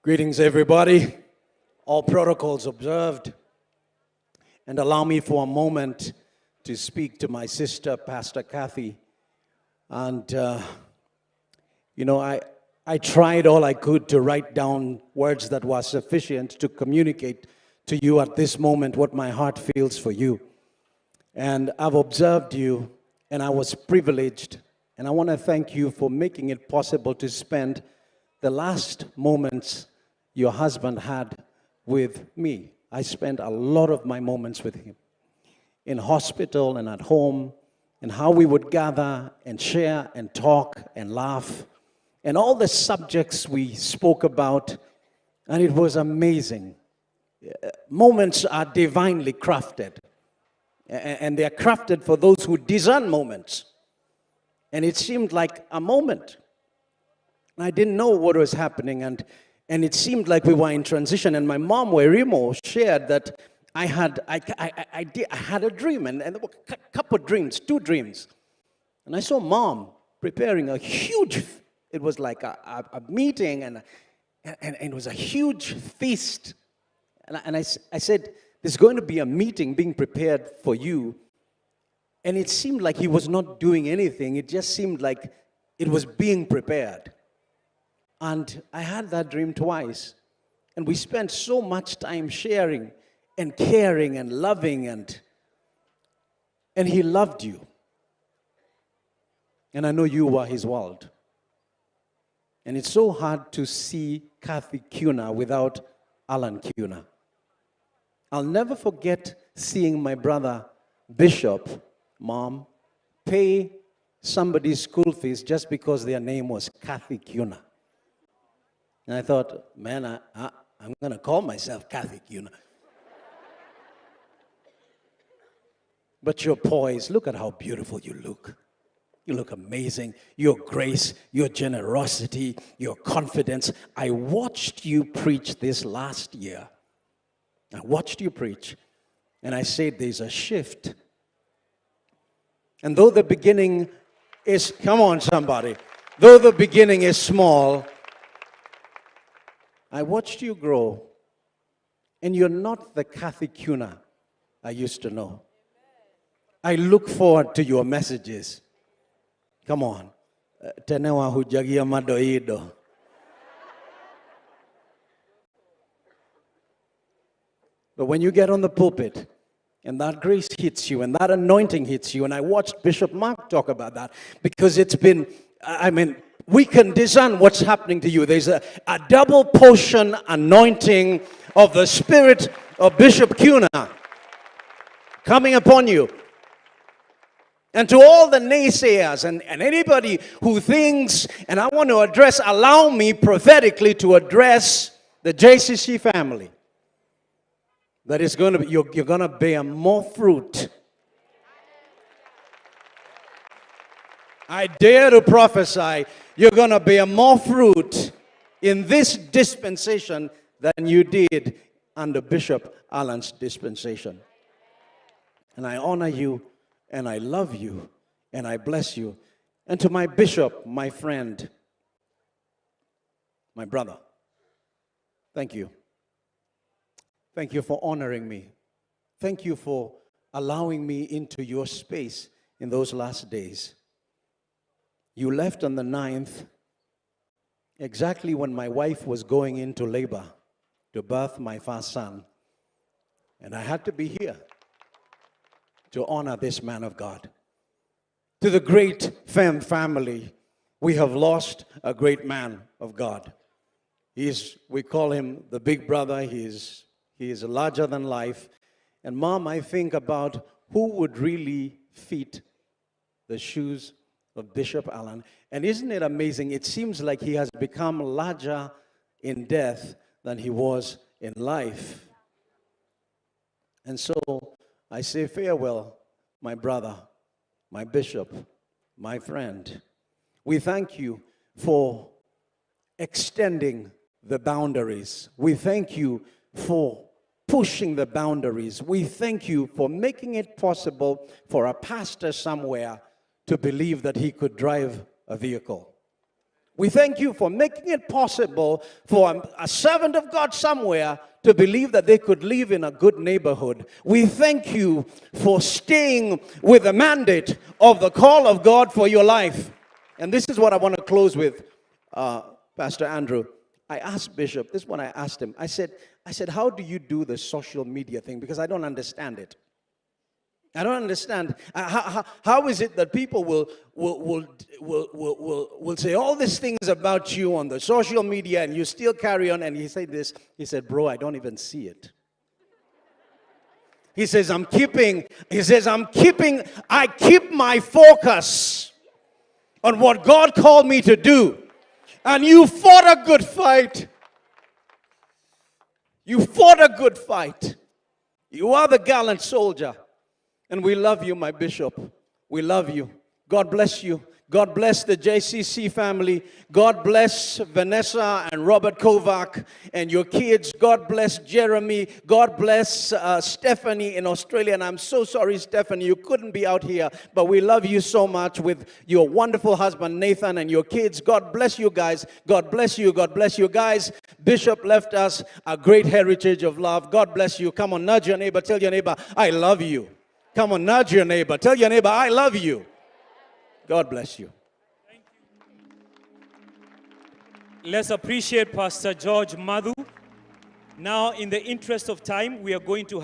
Greetings, everybody. All protocols observed. And allow me for a moment to speak to my sister, Pastor Cathy. And, I tried all I could to write down words that were sufficient to communicate to you at this moment what my heart feels for you. And I've observed you, and I was privileged. And I want to thank you for making it possible to spend the last moments your husband had with me. I spent a lot of my moments with him in hospital and at home, and how we would gather and share and talk and laugh and all the subjects we spoke about, and it was amazing. Moments are divinely crafted, and they are crafted for those who discern moments. And it seemed like a moment. I didn't know what was happening, and it seemed like we were in transition. And my mom, Werimo, shared that I had a dream, and there were a couple of dreams, 2 dreams. And I saw Mom preparing a huge, it was like a meeting, and it was a huge feast. And I said, there's going to be a meeting being prepared for you. And it seemed like he was not doing anything. It just seemed like it was being prepared. And I had that dream twice. And we spent so much time sharing and caring and loving, and he loved you. And I know you were his world. And it's so hard to see Cathy Kiuna without Allan Kiuna. I'll never forget seeing my brother Bishop, Mom, pay somebody's school fees just because their name was Cathy Kiuna. And I thought, man, I'm going to call myself Cathy Kiuna. But your poise, look at how beautiful you look. You look amazing. Your grace, your generosity, your confidence. I watched you preach this last year. I watched you preach. And I said, there's a shift. And though the beginning is, come on somebody, though the beginning is small, I watched you grow, and you're not the Cathy Kiuna I used to know. I look forward to your messages. Come on. Tenewa hujagia madoido. But when you get on the pulpit, and that grace hits you, and that anointing hits you, and I watched Bishop Mark talk about that, because it's been, we can discern what's happening to you. There's a double portion anointing of the Spirit of Bishop Kiuna coming upon you. And to all the naysayers and anybody who thinks, and I want to address, allow me prophetically to address the JCC family. That is going to be, you're going to bear more fruit. I dare to prophesy, you're going to bear more fruit in this dispensation than you did under Bishop Allan's dispensation. And I honor you, and I love you, and I bless you. And to my bishop, my friend, my brother, thank you. Thank you for honoring me. Thank you for allowing me into your space in those last days. You left on the 9th, exactly when my wife was going into labor to birth my first son. And I had to be here to honor this man of God. To the great Fem family, we have lost a great man of God. We call him the big brother. He is larger than life. And Mom, I think about who would really fit the shoes of Bishop Allan. And isn't it amazing? It seems like he has become larger in death than he was in life. And so I say farewell, my brother, my bishop, my friend. We thank you for extending the boundaries. We thank you for pushing the boundaries. We thank you for making it possible for a pastor somewhere to believe that he could drive a vehicle. We thank you for making it possible for a servant of God somewhere to believe that they could live in a good neighborhood. We thank you for staying with the mandate of the call of God for your life. And this is what I want to close with, Pastor Andrew. I asked Bishop, this one I asked him, I said, how do you do the social media thing? Because I don't understand it. I don't understand. How is it that people will say all these things about you on the social media and you still carry on? And he said this, he said, bro, I don't even see it. He says, I keep my focus on what God called me to do. And you fought a good fight. You fought a good fight. You are the gallant soldier. And we love you, my bishop. We love you. God bless you. God bless the JCC family. God bless Vanessa and Robert Kovac and your kids. God bless Jeremy. God bless Stephanie in Australia. And I'm so sorry, Stephanie, you couldn't be out here. But we love you so much with your wonderful husband, Nathan, and your kids. God bless you guys. God bless you. God bless you guys. Bishop left us a great heritage of love. God bless you. Come on, nudge your neighbor. Tell your neighbor, I love you. Come on, nudge your neighbor. Tell your neighbor, I love you. God bless you. Thank you. Let's appreciate Pastor George Mathu. Now, in the interest of time, we are going to have